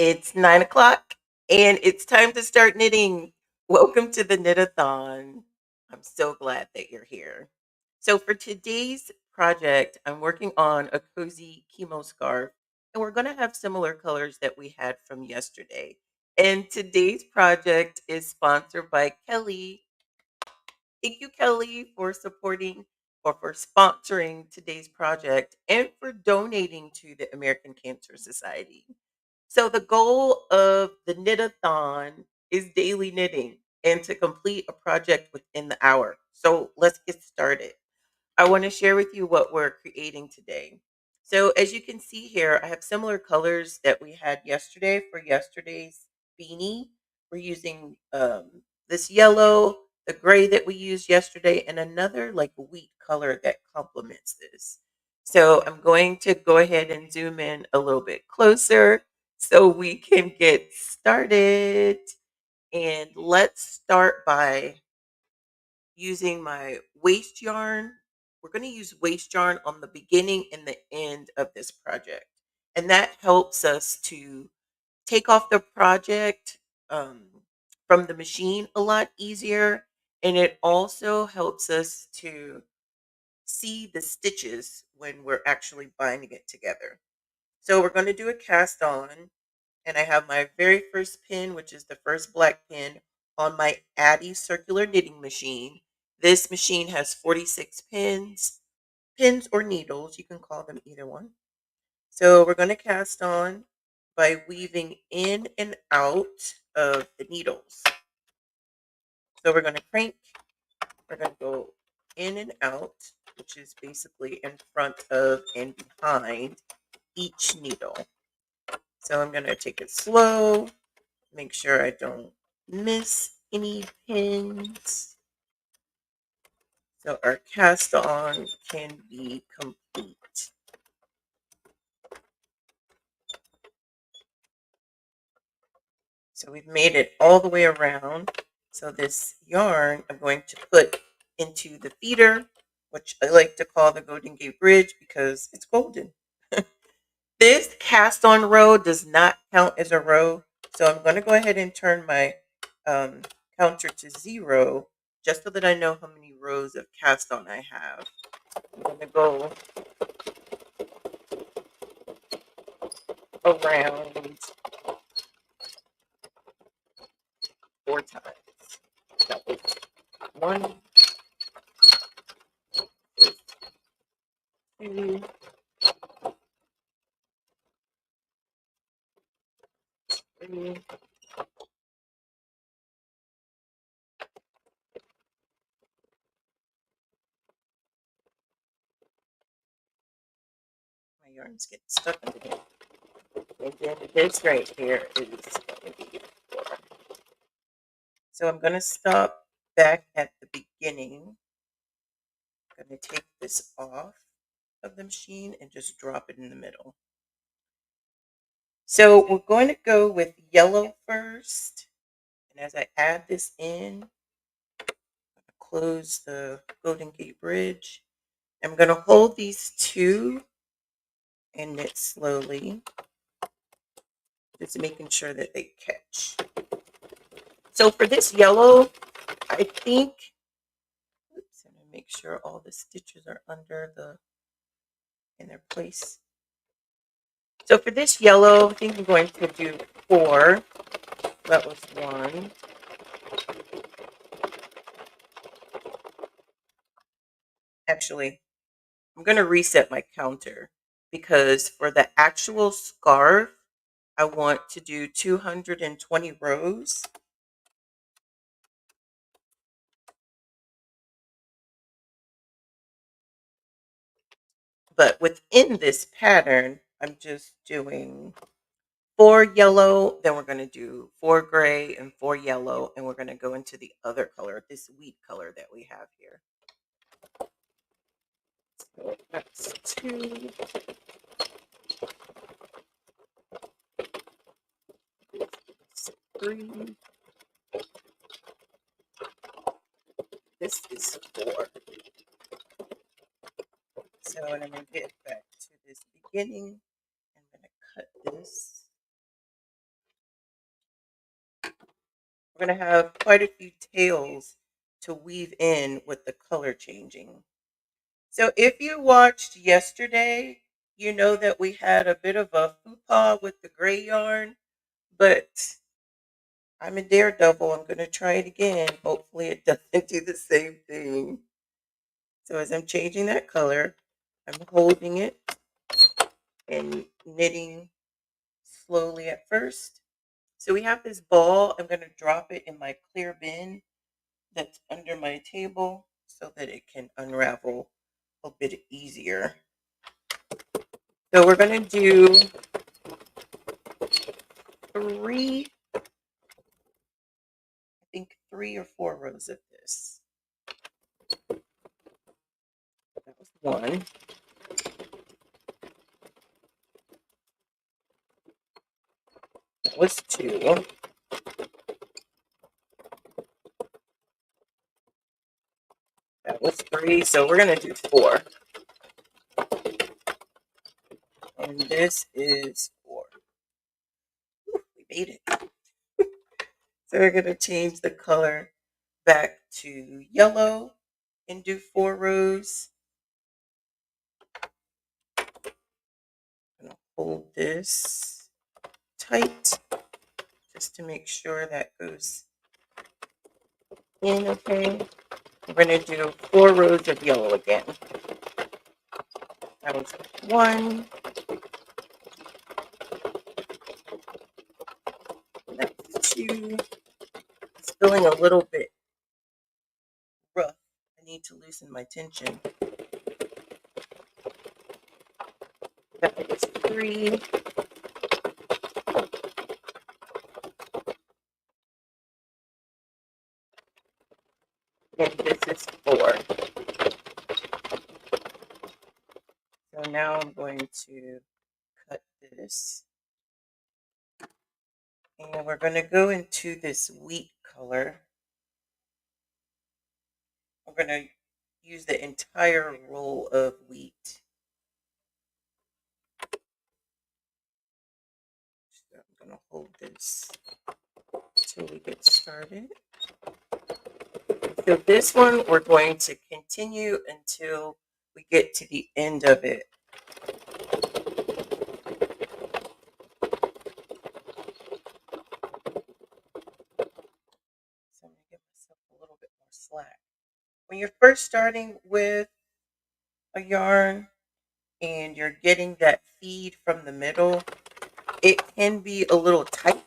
It's 9 o'clock and it's time to start knitting. Welcome to the Knit-a-thon. I'm so glad that you're here. So, for today's project, I'm working on a cozy chemo scarf, and we're going to have similar colors that we had from yesterday. And today's project is sponsored by Kelly. Thank you, Kelly, for supporting or for sponsoring today's project and for donating to the American Cancer Society. So the goal of the knit-a-thon is daily knitting and to complete a project within the hour. So let's get started. I want to share with you what we're creating today. So as you can see here, I have similar colors that we had yesterday for yesterday's beanie. We're using this yellow, the gray that we used yesterday, and another like wheat color that complements this. So I'm going to go ahead and zoom in a little bit closer so we can get started. And let's start by using my waste yarn. We're going to use waste yarn on the beginning and the end of this project. And that helps us to take off the project um, from the machine a lot easier. And it also helps us to see the stitches when we're actually binding it together. So we're going to do a cast on, and I have my very first pin, which is the first black pin, on my Addy circular knitting machine. This machine has 46 pins or needles. You can call them either one. So we're going to cast on by weaving in and out of the needles. So we're going to crank, we're going to go in and out, which is basically in front of and behind each needle. So I'm going to take it slow, make sure I don't miss any pins so our cast on can be complete. So we've made it all the way around. So this yarn I'm going to put into the feeder, which I like to call the Golden Gate Bridge because it's golden. This cast on row does not count as a row. So I'm going to go ahead and turn my um, counter to 0 just so that I know how many rows of cast on I have. I'm going to go around 4 times. That was 1, 2, 3. My yarn's getting stuck in here. And then this right here is going to be 4. So I'm going to stop back at the beginning. I'm going to take this off of the machine and just drop it in the middle. So we're going to go with yellow first. And as I add this in, close the Golden Gate Bridge. I'm going to hold these two and knit slowly, just making sure that they catch. So for this yellow, I think, oops, I'm going to make sure all the stitches are in their place. So for this yellow, I think I'm going to do 4. That was 1. Actually, I'm going to reset my counter because for the actual scarf, I want to do 220 rows. But within this pattern, I'm just doing 4 yellow, then we're going to do 4 gray and 4 yellow, and we're going to go into the other color, this wheat color that we have here. So that's 2. This is 3. This is 4. So when I'm going to get back to this beginning, I'm going to cut this We're going to have quite a few tails to weave in with the color changing. So if you watched yesterday, you know that we had a bit of a faux pas with the gray yarn, but I'm a daredevil. I'm going to try it again. Hopefully it doesn't do the same thing. So as I'm changing that color, I'm holding it and knitting slowly at first. So we have this ball. I'm going to drop it in my clear bin that's under my table so that it can unravel a bit easier. So we're going to do three, I think 3 or 4 rows of this. That was one. That was two. That was three. So we're going to do four. And this is four. Whew, we made it. So we're going to change the color back to yellow and do 4 rows. I'm going to hold this tight just to make sure that goes in okay. We're going to do 4 rows of yellow again. That was one. That's two. It's feeling a little bit rough. I need to loosen my tension. That was three. And this is four. So now I'm going to cut this. And we're going to go into this wheat color. We're going to use the entire roll of wheat. So I'm going to hold this until we get started. So this one, we're going to continue until we get to the end of it. So I'm going to give myself a little bit more slack. When you're first starting with a yarn and you're getting that feed from the middle, it can be a little tight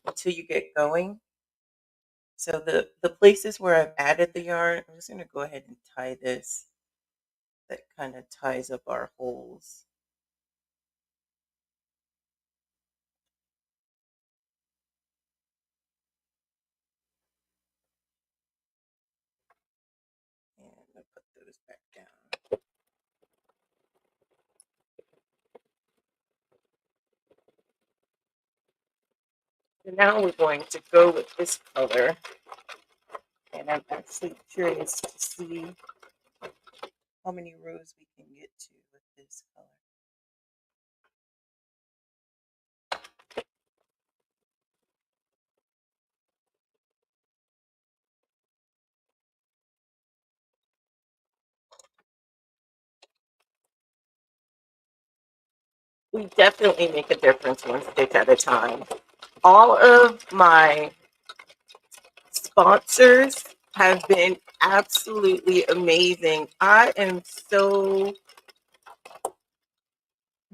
until you get going. So the places where I've added the yarn, I'm just going to go ahead and tie this. That kind of ties up our holes. And I'll put those back down. So now we're going to go with this color. And I'm actually curious to see how many rows we can get to with this color. We definitely make a difference one stitch at a time. All of my sponsors have been absolutely amazing. I am so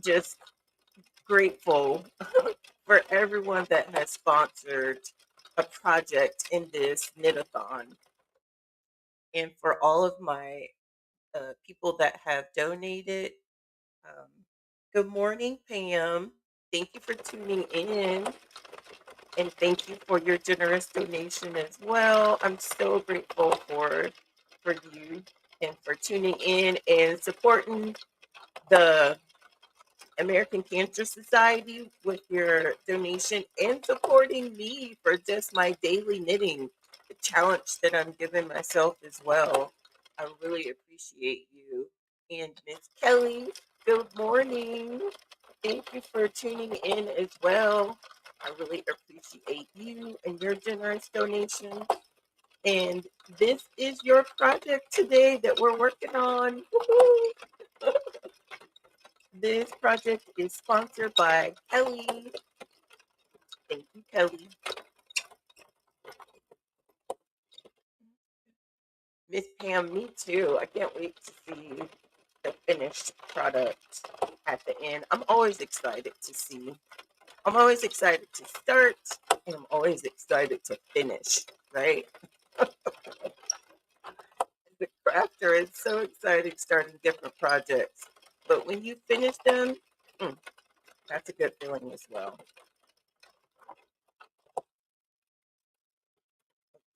just grateful for everyone that has sponsored a project in this knit-a-thon, and for all of my people that have donated. Um, Good morning, Pam. Thank you for tuning in, and thank you for your generous donation as well. I'm so grateful for you and for tuning in and supporting the American Cancer Society with your donation and supporting me for just my daily knitting, the challenge that I'm giving myself as well. I really appreciate you. And Miss Kelly, good morning. Thank you for tuning in as well. I really appreciate appreciate you and your generous donation. And this is your project today that we're working on. Woohoo! This project is sponsored by Kelly. Thank you, Kelly. Miss Pam, me too. I can't wait to see the finished product at the end. I'm always excited to see. I'm always excited to start, and I'm always excited to finish, right? The crafter is so exciting starting different projects. But when you finish them, mm, that's a good feeling as well. A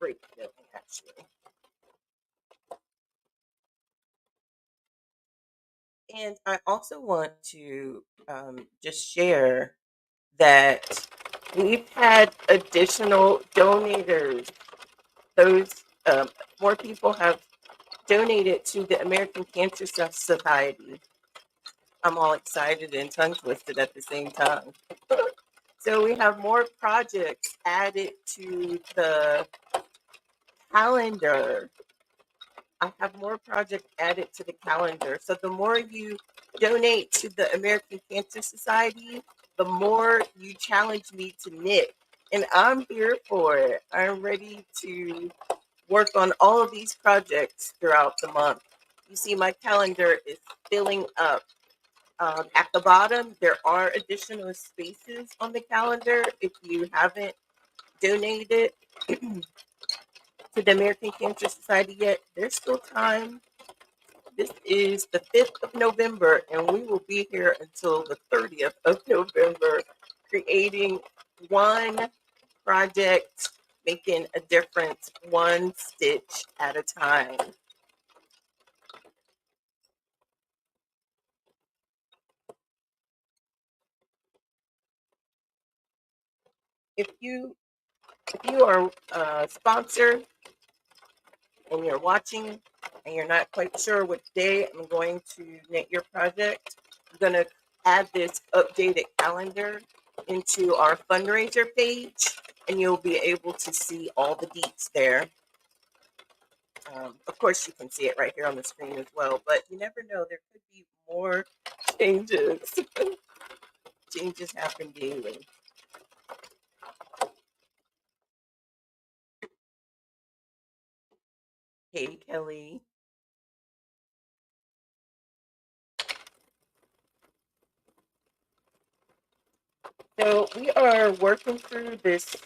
great feeling, actually. And I also want to just share that we've had additional donators. Those more people have donated to the American Cancer Society. I'm all excited and tongue twisted at the same time. So we have more projects added to the calendar. I have more projects added to the calendar. So the more you donate to the American Cancer Society, the more you challenge me to knit. And I'm here for it. I'm ready to work on all of these projects throughout the month. You see, my calendar is filling up. At the bottom, there are additional spaces on the calendar. If you haven't donated to the American Cancer Society yet, there's still time. This is the 5th of November, and we will be here until the 30th of November, creating one project, making a difference one stitch at a time. If you if you are a sponsor and you're watching and you're not quite sure which day I'm going to knit your project, I'm going to add this updated calendar into our fundraiser page, and you'll be able to see all the deets there. Of course, you can see it right here on the screen as well, but you never know, there could be more changes. Changes happen daily. Hey, Kelly. So we are working through this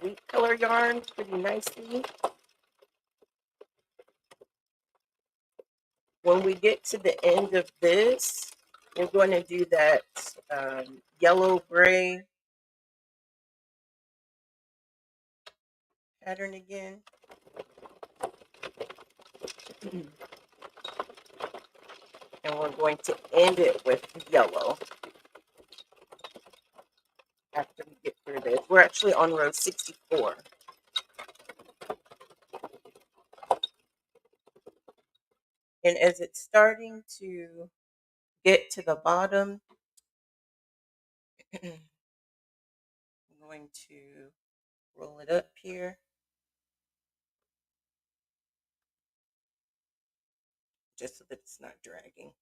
wheat color yarn pretty nicely. When we get to the end of this, we're going to do that yellow gray pattern again. And we're going to end it with yellow after we get through this. We're actually on row 64. And as it's starting to get to the bottom, I'm going to roll it up here just so that it's not dragging.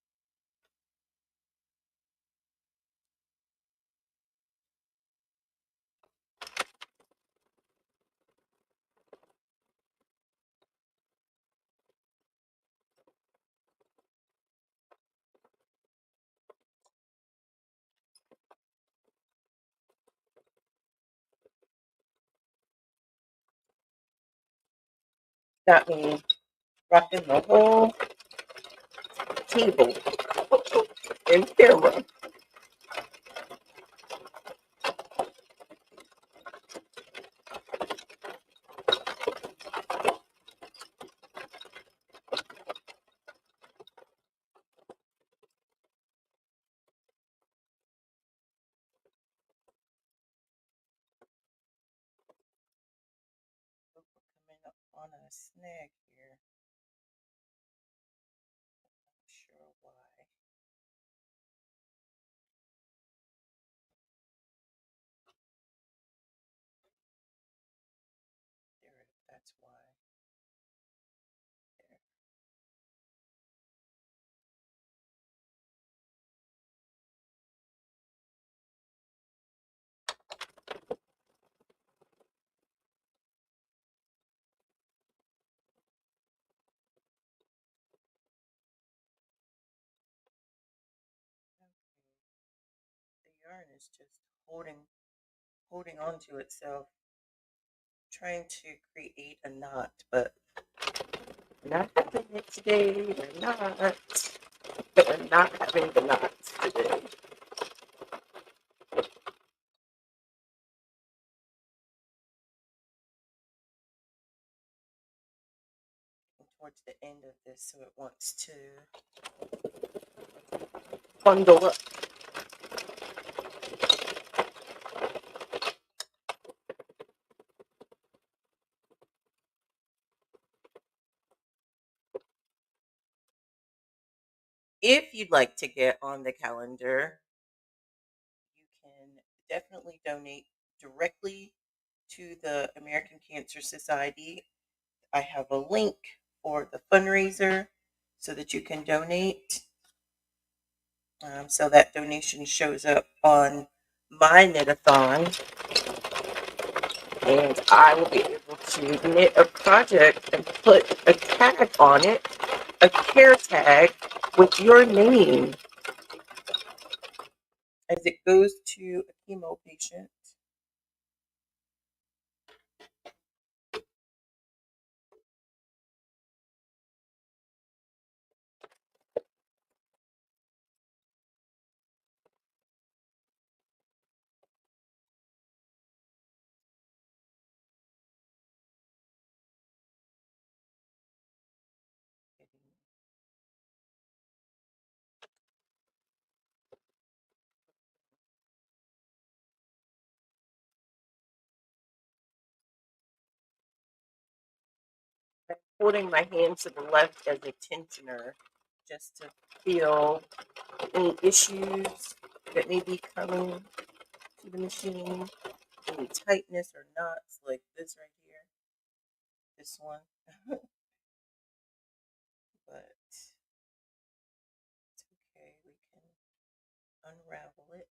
Got me rocking the whole table and camera. Coming up on a snag here. Not sure why. That's why. There. The yarn is just holding on to itself, trying to create a knot, but not having it today. We're not. We're not having the knots today. Towards the end of this, so it wants to bundle up. If you'd like to get on the calendar, you can definitely donate directly to the American Cancer Society. I have a link for the fundraiser so that you can donate. So that donation shows up on my knit-a-thon, and I will be able to knit a project and put a tag on it, a care tag with your name as it goes to a chemo patient. I'm holding my hand to the left as a tensioner just to feel any issues that may be coming to the machine, any tightness or knots like this right here, this one. But it's okay, we can unravel it.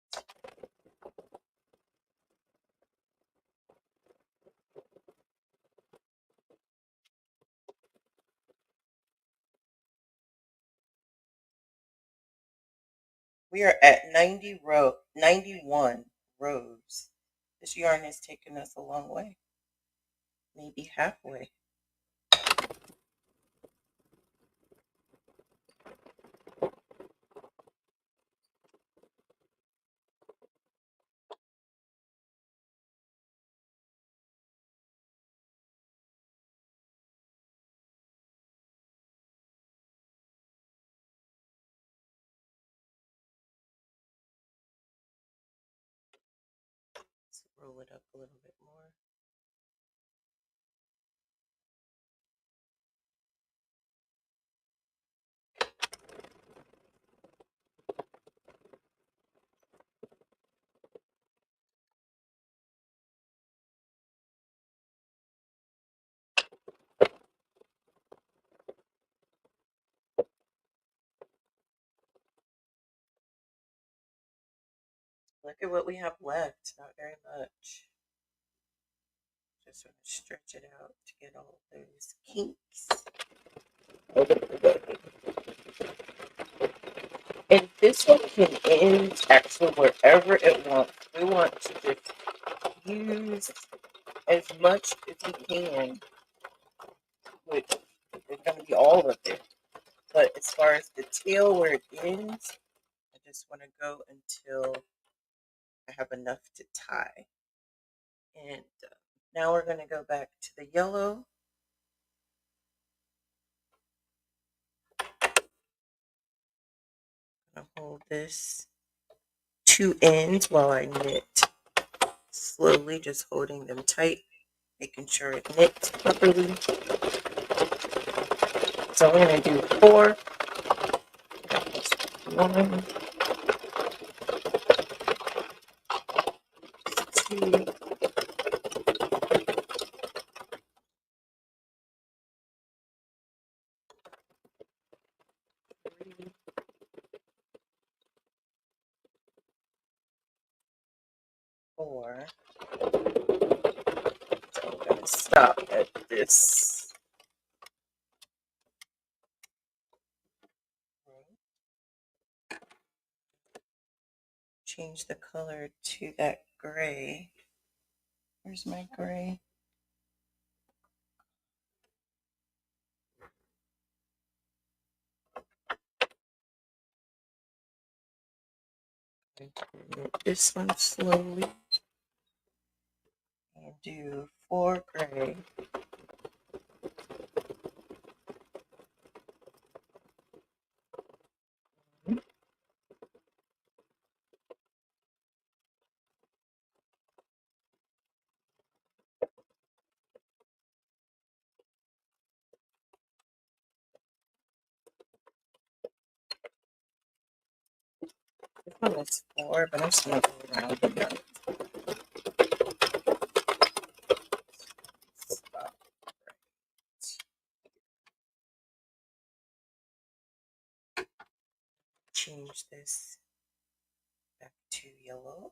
We are at 91 rows. This yarn has taken us a long way, maybe halfway. Let's roll it up a little bit more. Look at what we have left. Not very much. Just want to stretch it out to get all those kinks. And this one can end actually wherever it wants. We want to just use as much as we can, which is going to be all of it. But as far as the tail where it ends, I just want to go until I have enough to tie. And now we're going to go back to the yellow. I'm going to hold this two ends while I knit. Slowly, just holding them tight, making sure it knits properly. So we're going to do 4. 1, 2, 4. So I'm going to stop at this. Change the color to that gray. Where's my gray? This one slowly and do 4 gray. This one is 4, but I'm just going to go around the gun. Stop. Change this back to yellow.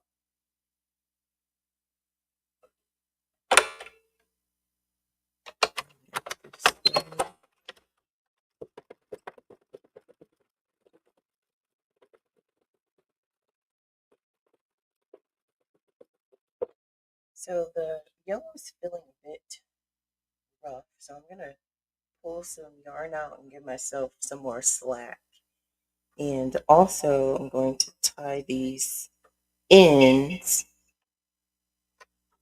So the yellow is feeling a bit rough, so I'm going to pull some yarn out and give myself some more slack. And also I'm going to tie these ends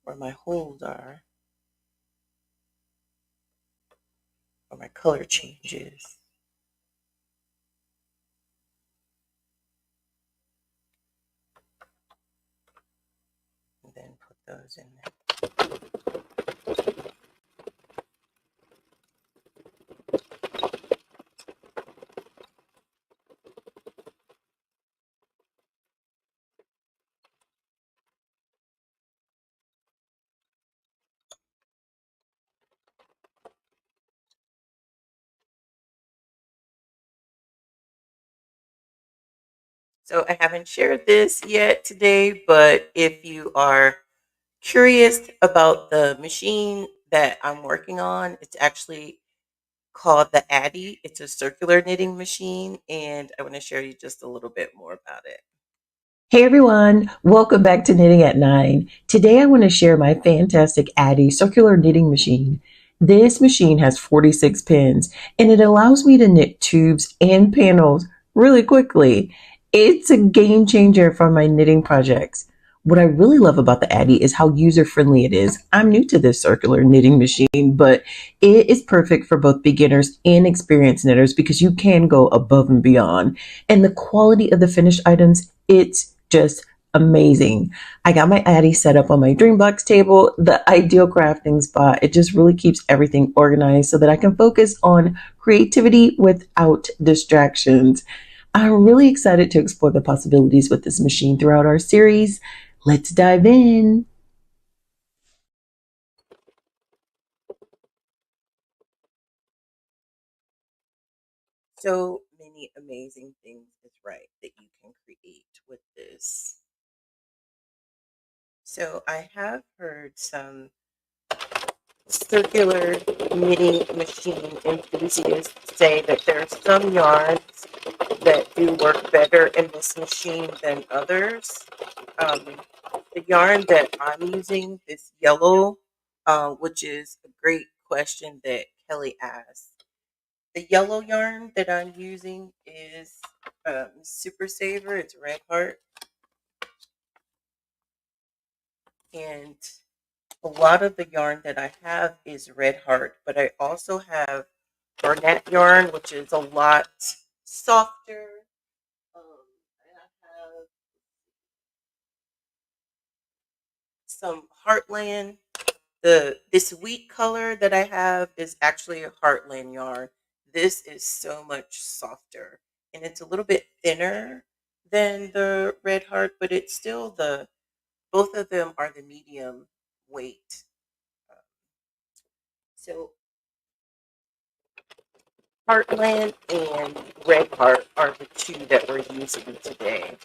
where my holes are, where my color changes. And then put those in there. So I haven't shared this yet today, but if you are curious about the machine that I'm working on, it's actually called the Addy. It's a circular knitting machine, and I want to share you just a little bit more about it. Hey everyone, welcome back to Knitting at 9. Today I want to share my fantastic Addy circular knitting machine. This machine has 46 pins and it allows me to knit tubes and panels really quickly. It's a game changer for my knitting projects. What I really love about the Addy is how user friendly it is. I'm new to this circular knitting machine, but it is perfect for both beginners and experienced knitters because you can go above and beyond. And the quality of the finished items, it's just amazing. I got my Addy set up on my Dreambox table, the ideal crafting spot. It just really keeps everything organized so that I can focus on creativity without distractions. I'm really excited to explore the possibilities with this machine throughout our series. Let's dive in. So many amazing things is right that you can create with this. So I have heard some circular knitting machine enthusiasts say that there are some yarns that do work better in this machine than others. Um, the yarn that I'm using, this yellow, which is a great question that Kelly asked. The yellow yarn that I'm using is Super Saver. It's Red Heart, and a lot of the yarn that I have is Red Heart, but I also have Barnett yarn, which is a lot softer. And I have some Heartland. This wheat color that I have is actually a Heartland yarn. This is so much softer, and it's a little bit thinner than the Red Heart, but it's still the both of them are the medium weight. Uh, So Heartland and Red Heart are the two that we're using today.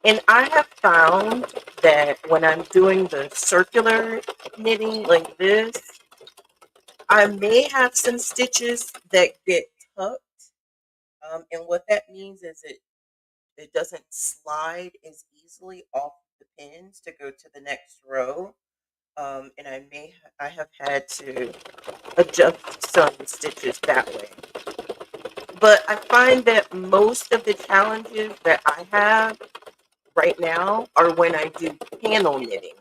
And I have found that when I'm doing the circular knitting like this, I may have some stitches that get tucked. And what that means is it doesn't slide as easily off the pins to go to the next row. And I have had to adjust some stitches that way. But I find that most of the challenges that I have right now are when I do panel knitting.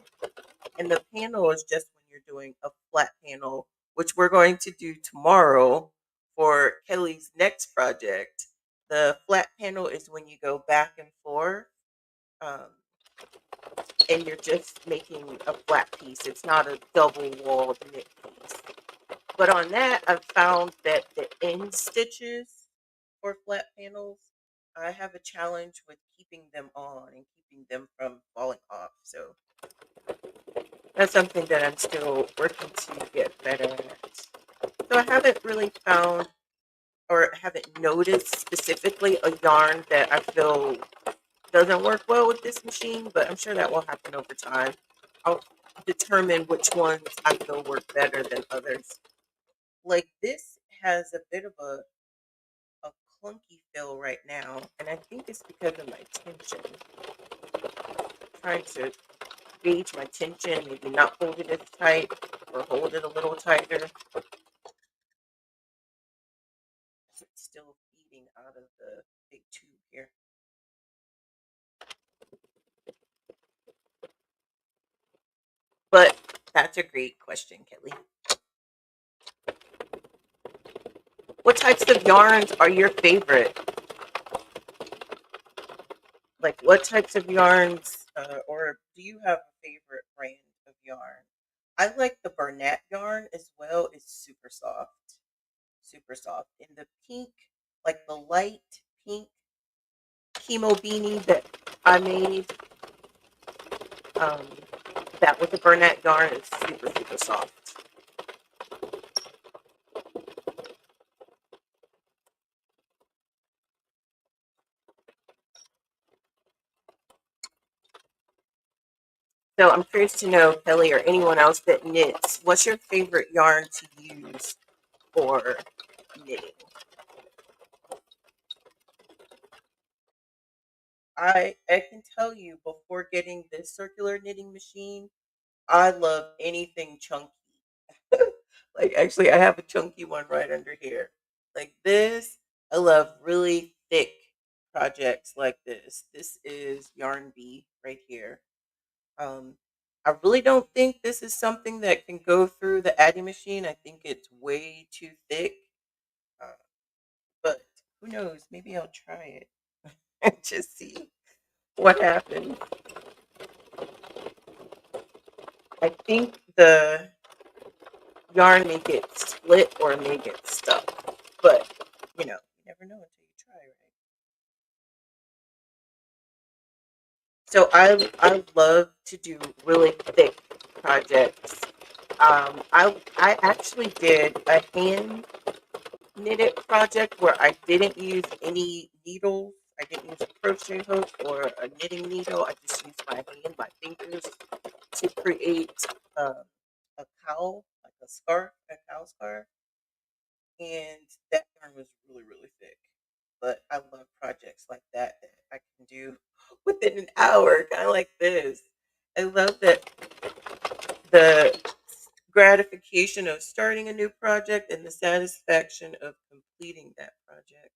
And the panel is just when you're doing a flat panel, which we're going to do tomorrow for Kelly's next project. The flat panel is when you go back and forth, um, and you're just making a flat piece. It's not a double walled knit piece. But on that, I've found that the end stitches for flat panels, I have a challenge with keeping them on and keeping them from falling off. So that's something that I'm still working to get better at. So I haven't really found or haven't noticed specifically a yarn that I feel doesn't work well with this machine, but I'm sure that will happen over time. I'll determine which ones I feel work better than others. Like this has a bit of a clunky feel right now, and I think it's because of my tension. Trying to gauge my tension, maybe not hold it as tight or hold it a little tighter. So it's still feeding out of the big tube here. But that's a great question, Kelly. What types of yarns are your favorite? Like, what types of yarns, or do you have a favorite brand of yarn? I like the Bernat yarn as well. It's super soft, super soft. And the pink, like the light pink chemo beanie that I made, um, that with the Bernat yarn is super, super soft. So I'm curious to know, Kelly, or anyone else that knits, what's your favorite yarn to use for knitting? I can tell you before getting this circular knitting machine, I love anything chunky. Like actually I have a chunky one right under here. Like this, I love really thick projects like this. This is Yarn Bee right here. Um, I really don't think this is something that can go through the Addy machine. I think it's way too thick. Uh, but who knows? Maybe I'll try it and just see what happens. I think the yarn may get split or may get stuck, but you never know until you try, right? So I love to do really thick projects. I actually did a hand knitted project where I didn't use any needles. I didn't use a crochet hook or a knitting needle. I just used my hand, my fingers, to create a cowl, like a scarf, a cowl scarf, and that yarn was really, really thick. But I love projects like that I can do within an hour, kind of like this. I love that the gratification of starting a new project and the satisfaction of completing that project.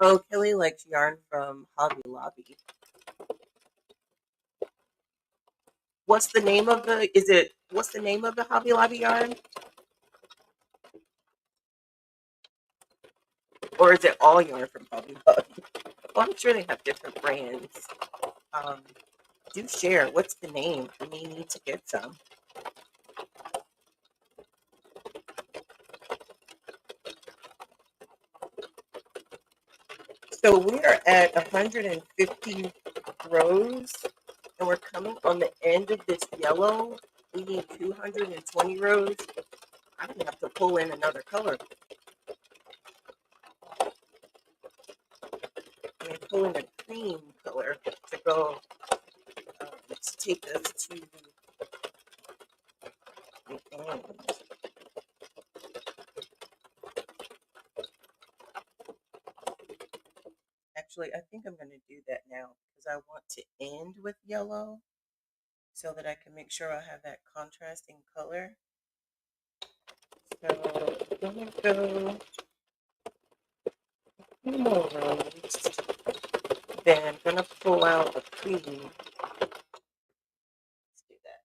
Oh, Kelly likes yarn from Hobby Lobby. What's the name of the? Is it what's the name of the Hobby Lobby yarn, or is it all yarn from Hobby Lobby? Well, I'm sure they have different brands. Um, do share. What's the name? I may need to get some. So we are at 150 rows, and we're coming on the end of this yellow. we need 220 rows. I'm gonna have to pull in another color. I'm gonna pull in a cream color to go to take us to the end. Actually, I think I'm gonna do that now because I want to end with yellow so that I can make sure I have that contrasting color. So I'm gonna go two more rows. Then I'm gonna pull out a cream. Let's do that.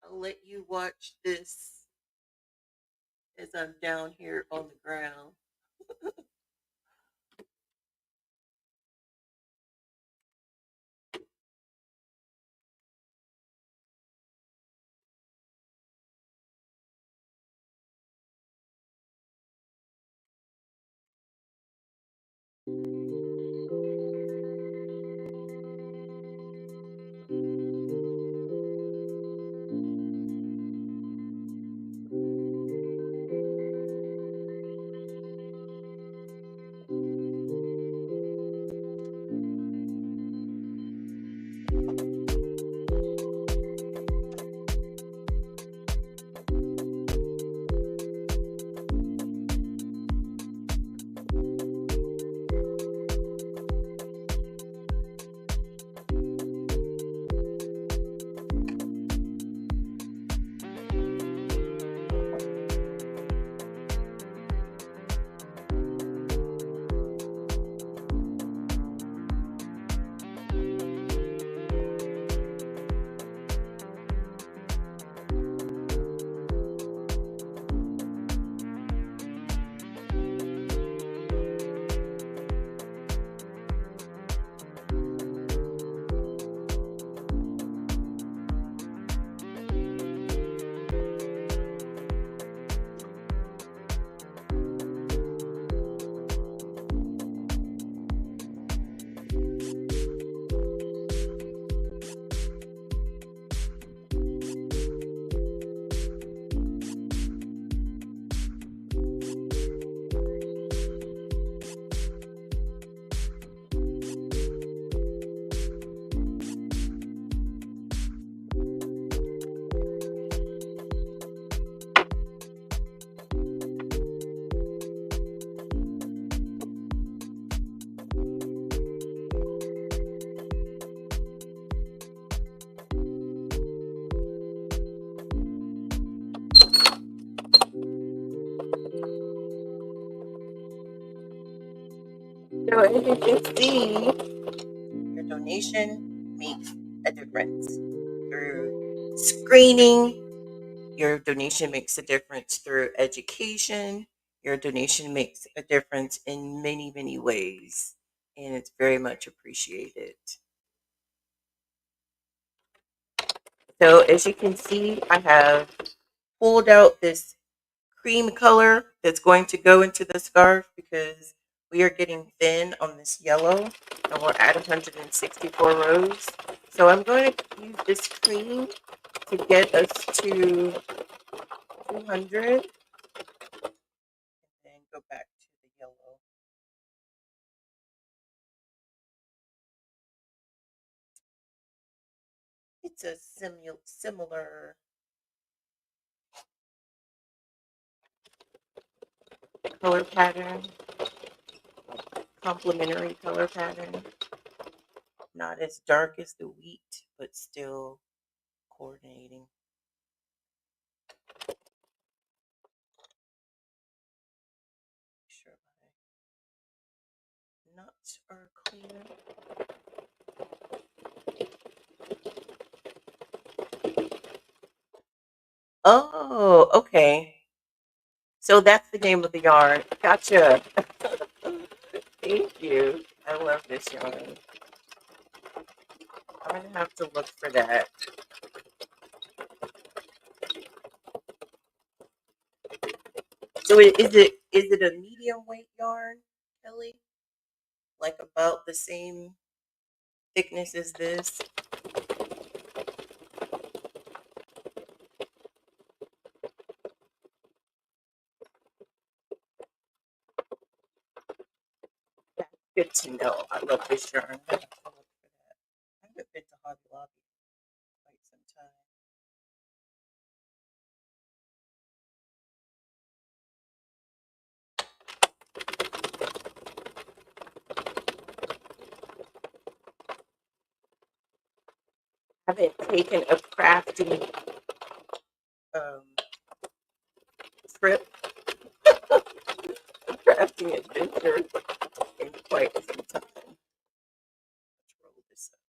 I'll let you watch this as I'm down here on the ground. So as you can see, your donation makes a difference through screening. Your donation makes a difference through education. Your donation makes a difference in many, many ways, and it's very much appreciated. So, as you can see, I have pulled out this cream color that's going to go into the scarf because we are getting thin on this yellow and we're at 164 rows. So, I'm going to use this cream to get us to 200 and go back to the yellow. It's a similar color pattern, complementary color pattern. Not as dark as the wheat, but still coordinating. Sure my nuts are clear. Oh, okay. So that's the name of the yarn. Gotcha. Thank you. I love this yarn. I'm gonna have to look for that. So is it a medium weight yarn? Kelly, like about the same thickness as this. That's good to know. I love this yarn. I'm gonna have to look for that. I haven't been to Hobby Lobby in quite some time. I haven't taken a crafting um, trip, a crafting adventure in quite some time. Let's roll this up.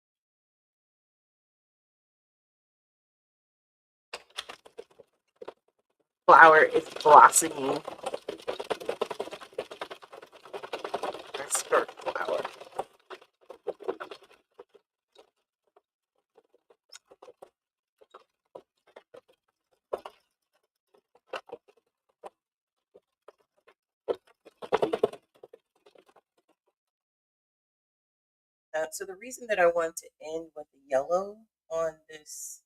Flower is blossoming. Our skirt flower. So the reason that I want to end with the yellow on this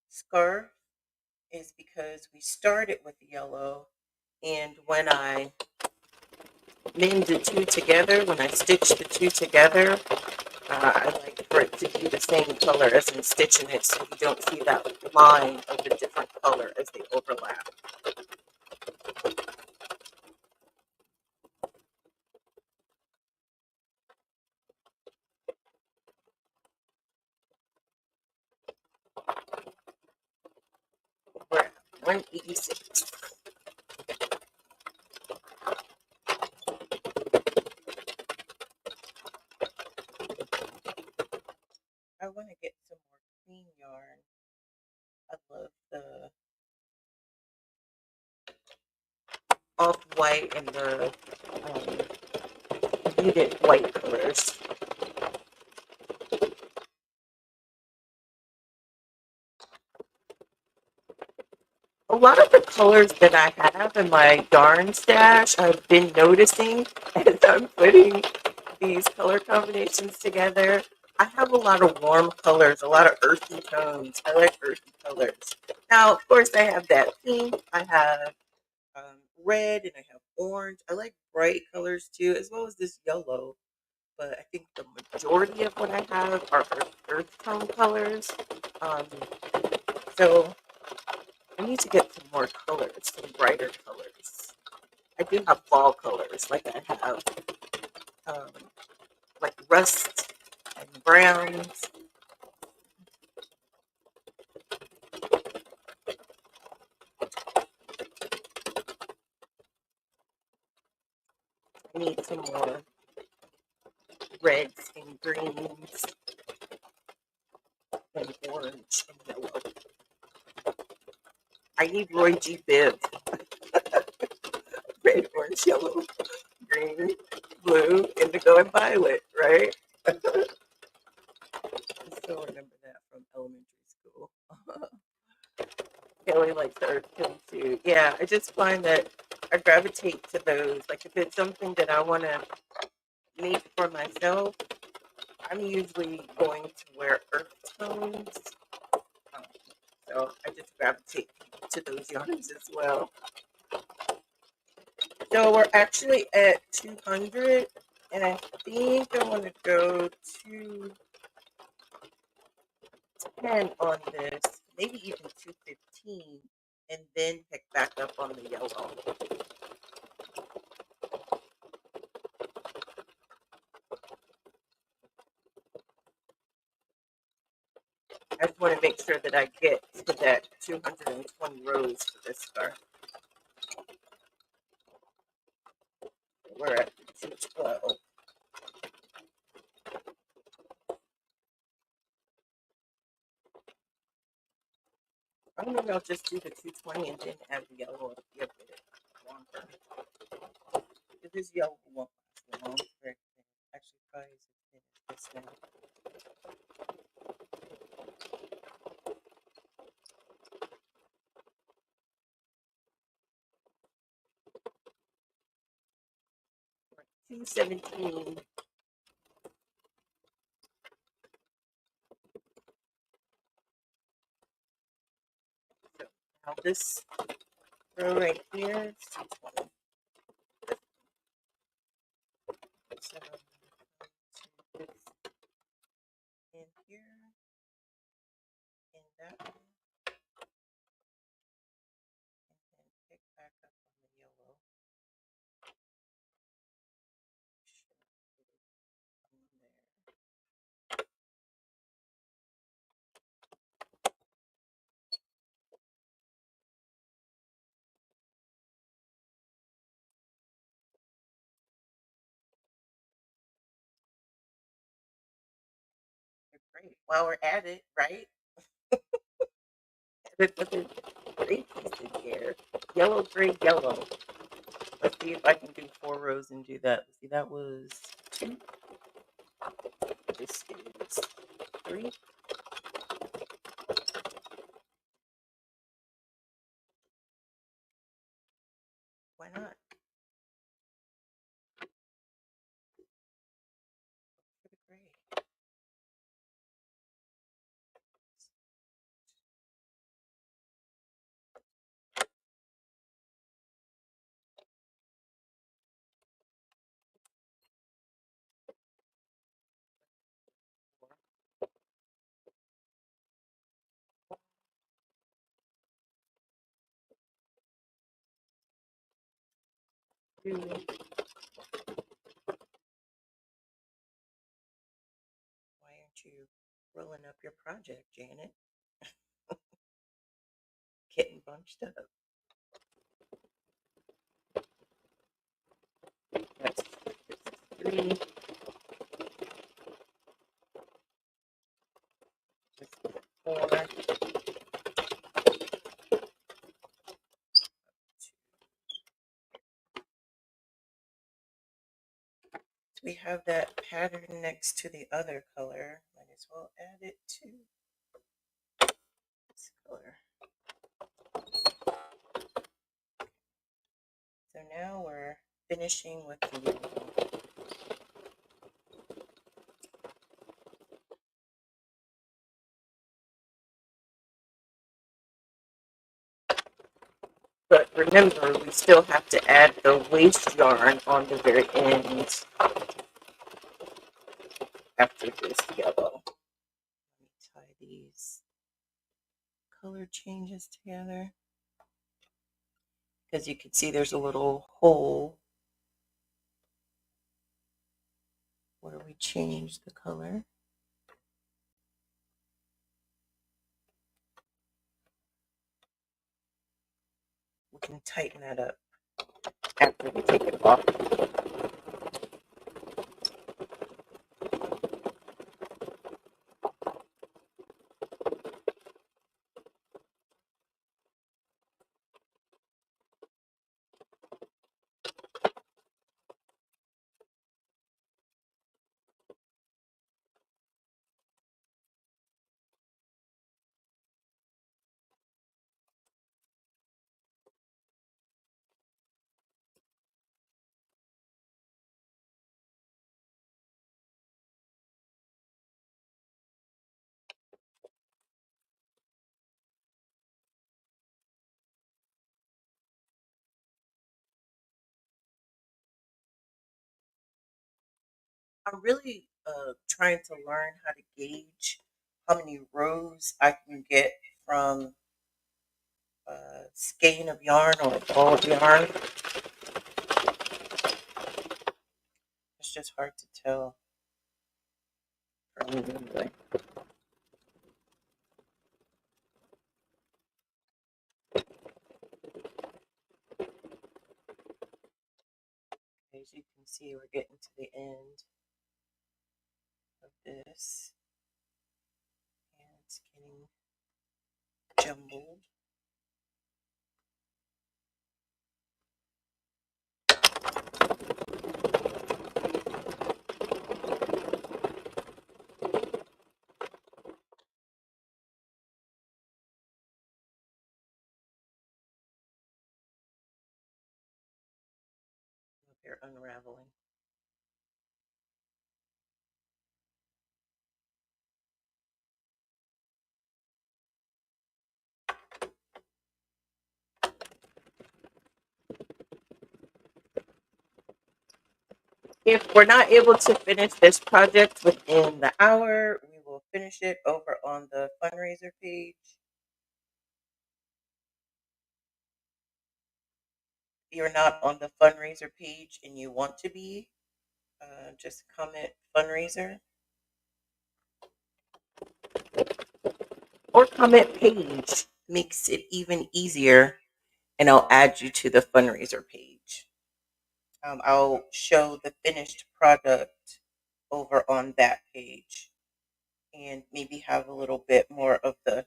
scarf is because we started with the yellow, and when I mend the two together, when I stitch the two together, I like for it to be the same color as I'm stitching it, so you don't see that line of a different color as they overlap. We're at 186. I want to get some more clean yarn. I love the off-white and the muted white colors. A lot of the colors that I have in my yarn stash, I've been noticing as I'm putting these color combinations together. I have a lot of warm colors, a lot of earthy tones. I like earthy colors. Now, of course, I have that pink, I have red, and I have orange. I like bright colors too, as well as this yellow. But I think the majority of what I have are earth tone colors. Um, so I need to get some more colors, some brighter colors. I do have fall colors, like I have um, like rust and browns. I need some more reds and greens and orange and yellow. I need Roy G. Biv. Red, orange, yellow, green, blue, indigo, and violet, right? I still remember that from elementary school. Kelly likes the earth tone too. Yeah, I just find that I gravitate to those. Like if it's something that I want to make for myself, I'm usually going to wear earth tones. Um, so I just gravitate to those yarns as well. So we're actually at 200, and I think I want to go to 10 on this, maybe even 215, and then pick back up on the yellow. I just want to make sure that I get to that 220 rows for this scarf. We're at 212. I don't know, I'll just do the 220 and then add the yellow and give it longer. Because this yellow won't last long. Very thin. Actually, probably as thin as this now. 217. So now this row right here is 220. So this in here, in that one, and then pick back up on the yellow. From there. Great. While we're at it, right? Put the gray piece in here. Yellow, gray, yellow. Let's see if I can do 4 rows and do that. Let's see, that was 2. This is 3. Why not? For the gray. Why aren't you rolling up your project, Janet? Getting bunched up. That's 3. This is 4. So we have that pattern next to the other color. Might as well add it to this color. So now we're finishing with the yellow. But remember, we still have to add the waste yarn on the very end after this yellow. Let me tie these color changes together. Because you can see there's a little hole where we change the color. We can tighten that up after we take it off. I'm really trying to learn how to gauge how many rows I can get from a skein of yarn or a ball of yarn. It's just hard to tell for me anyway. As you can see, we're getting to the end of this, and it's getting jumbled. They're unraveling. If we're not able to finish this project within the hour, we will finish it over on the fundraiser page. If you're not on the fundraiser page and you want to be, just comment fundraiser or comment page. Makes it even easier, and I'll add you to the fundraiser page. I'll show the finished product over on that page and maybe have a little bit more of the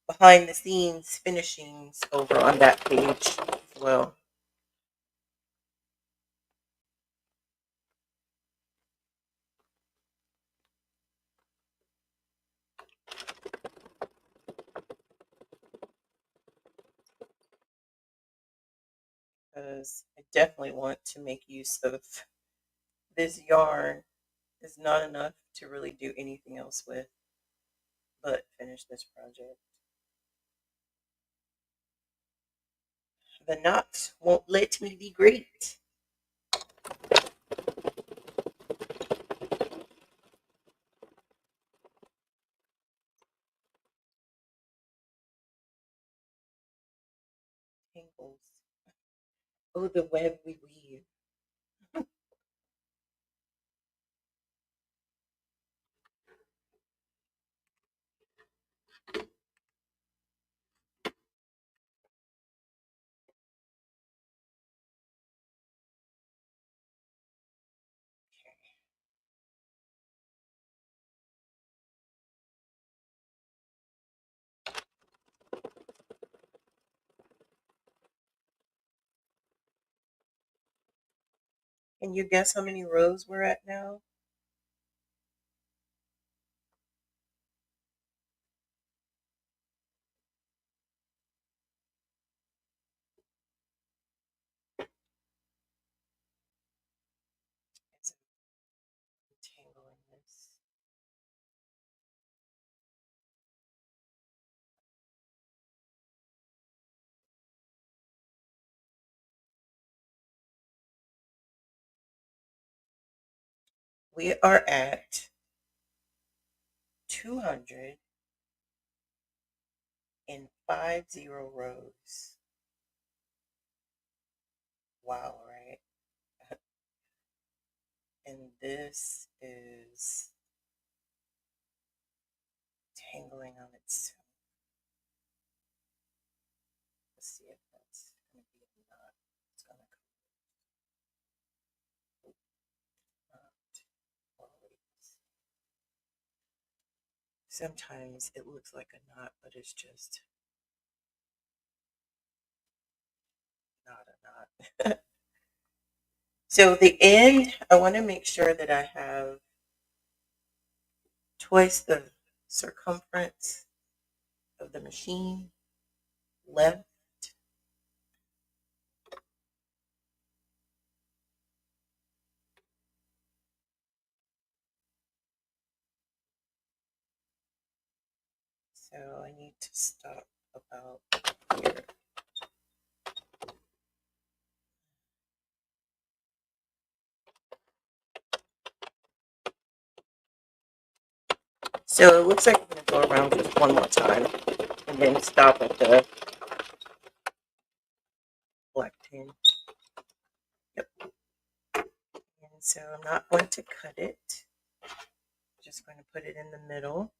behind the scenes finishings over on that page as well. Because I definitely want to make use of this yarn. Is not enough to really do anything else with but finish this project. The knots won't let me be great. Tangles. Oh, the web we weave. Can you guess how many rows we're at now? It's entangling this. We are at 250 rows. Wow, right? And this is tangling on itself. Let's see if that's going to be a knot. It's going to come out. Sometimes it looks like a knot, but it's just not a knot. So the end, I want to make sure that I have twice the circumference of the machine left. So I need to stop about here. So it looks like I'm going to go around just one more time and then stop at the black pin. Yep. And so I'm not going to cut it. I'm just going to put it in the middle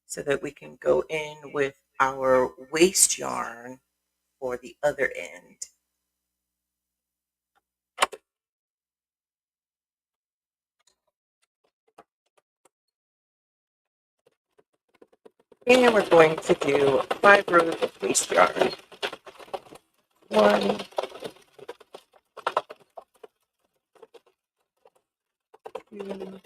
so that we can go in with our waste yarn for the other end. And we're going to do 5 rows of waste yarn. 1, 2,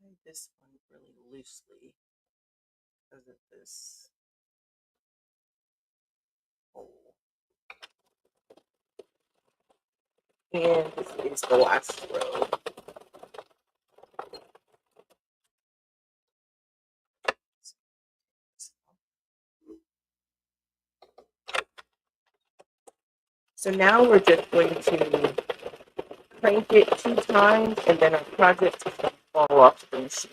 tie this one really loosely because of this hole. And this is the last row. So now we're just going to crank it 2 times, and then our project is going to fall off the machine.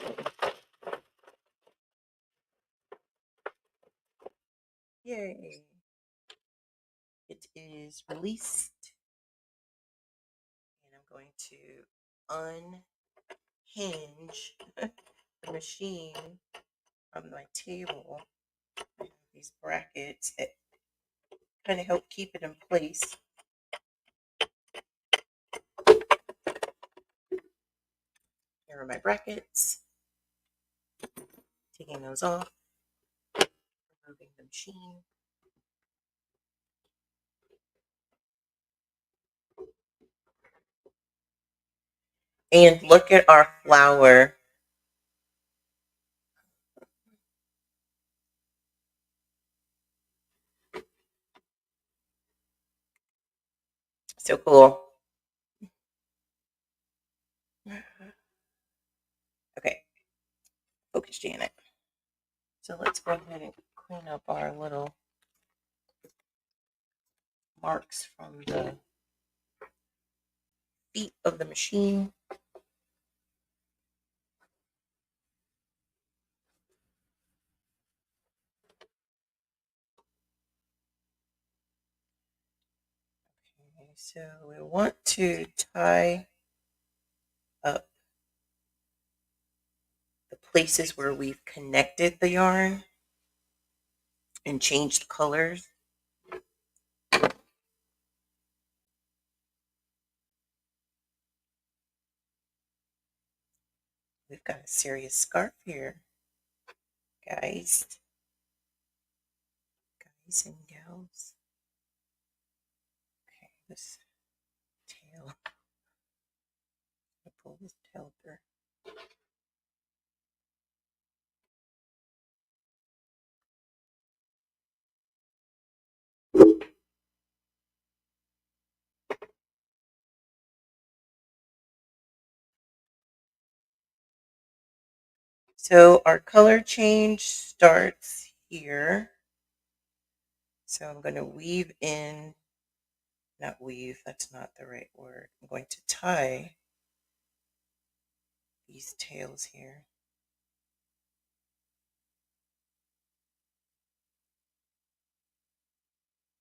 Yay! It is released, and I'm going to unhinge the machine from my table. I have these brackets that kind of help keep it in place. Here are my brackets. Taking those off, removing the machine. And look at our flower. So cool. Okay, focus, Janet. So let's go ahead and clean up our little marks from the feet of the machine. Okay, so we want to tie up the places where we've connected the yarn and changed colors. We've got a serious scarf here, guys. Guys and gals. Okay, this tail. I pull this tail through. So our color change starts here. So I'm going to weave in, not weave, that's not the right word. I'm going to tie these tails here.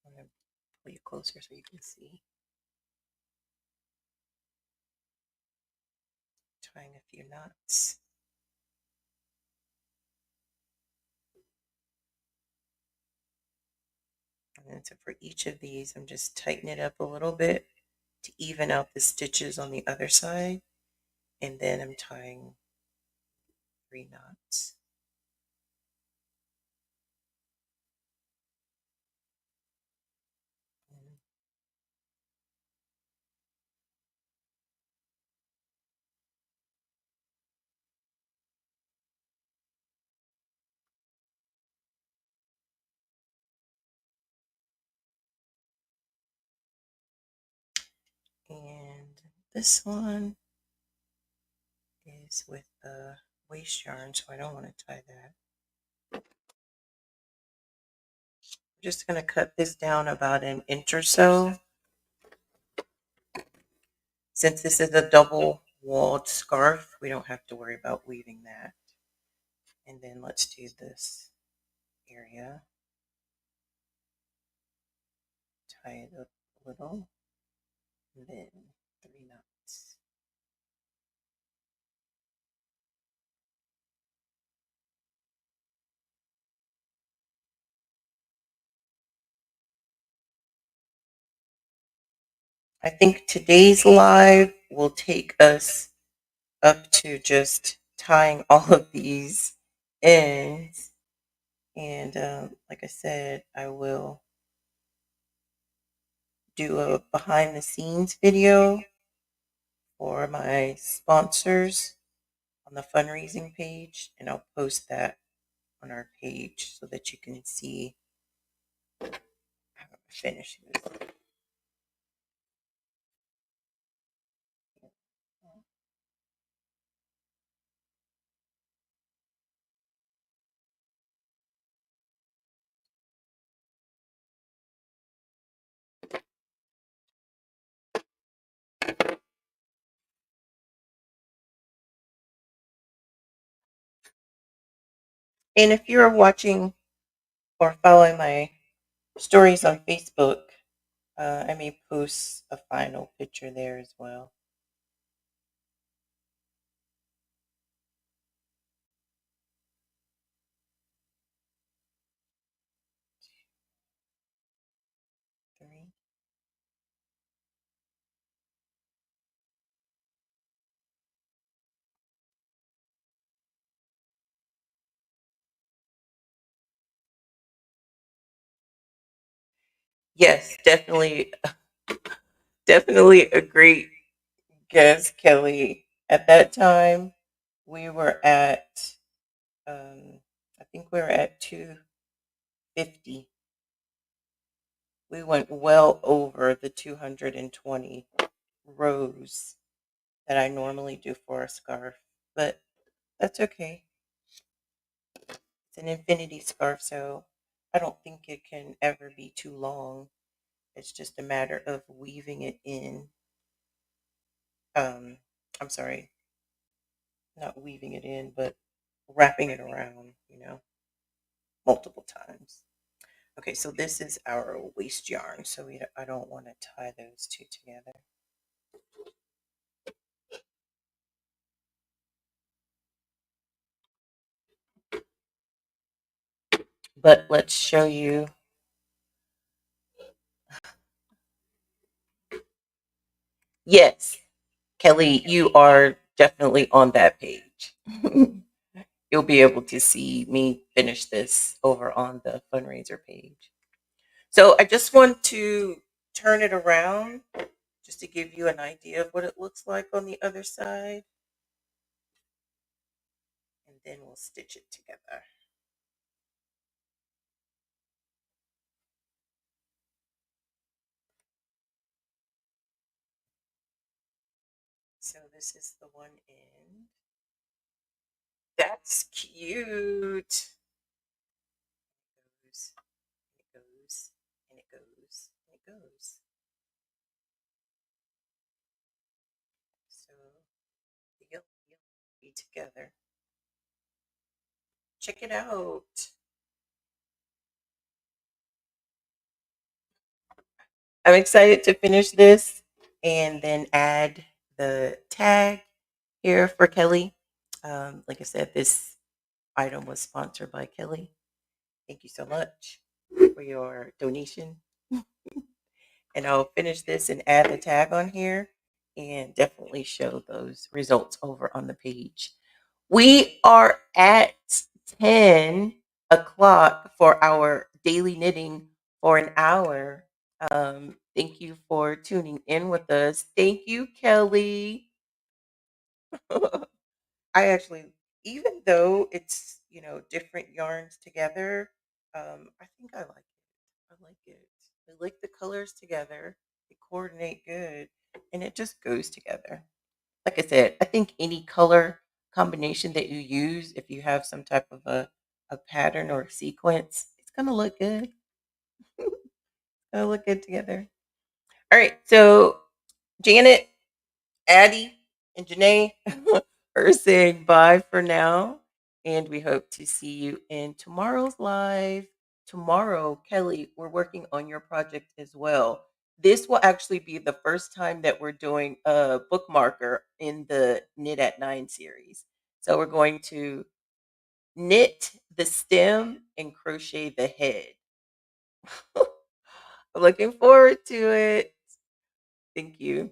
I'm going to pull you closer so you can see. Tying a few knots. And then so for each of these, I'm just tightening it up a little bit to even out the stitches on the other side. And then I'm tying 3 knots. And this one is with the waste yarn, so I don't want to tie that. I'm just going to cut this down about an inch or so. Since this is a double walled scarf, we don't have to worry about weaving that. And then let's do this area. Tie it up a little. And then 3 knots. I think today's live will take us up to just tying all of these ends. And like I said, I will do a behind the scenes video for my sponsors on the fundraising page, and I'll post that on our page so that you can see how I finish this. And if you're watching or following my stories on Facebook, I may post a final picture there as well. Three. Yes, definitely, definitely a great guess, Kelly. At that time, we were at, I think we were at 250. We went well over the 220 rows that I normally do for a scarf, but that's okay. It's an infinity scarf, so I don't think it can ever be too long. It's just a matter of weaving it in. Um, I'm sorry, not weaving it in, but wrapping it around, multiple times. Okay, so this is our waist yarn, so I don't want to tie those two together. But let's show you. Yes, Kelly, you are definitely on that page. You'll be able to see me finish this over on the fundraiser page. So I just want to turn it around just to give you an idea of what it looks like on the other side. And then we'll stitch it together. So this is the one end. That's cute. It goes, and it goes, and it goes, and it goes. So they'll be together. Check it out. I'm excited to finish this and then add the tag here for Kelly. Like I said, this item was sponsored by Kelly. Thank you so much for your donation. And I'll finish this and add the tag on here and definitely show those results over on the page. We are at 10 o'clock for our daily knitting for an hour. Thank you for tuning in with us. Thank you, Kelly. I actually, even though it's, different yarns together, I think I like it. I like it. I like the colors together. They coordinate good and it just goes together. Like I said, I think any color combination that you use, if you have some type of a pattern or a sequence, it's gonna look good. It's gonna look good together. All right, so Janet, Addie, and Janae are saying bye for now. And we hope to see you in tomorrow's live. Tomorrow, Kelly, we're working on your project as well. This will actually be the first time that we're doing a bookmarker in the Knit at Nine series. So we're going to knit the stem and crochet the head. I'm looking forward to it. Thank you.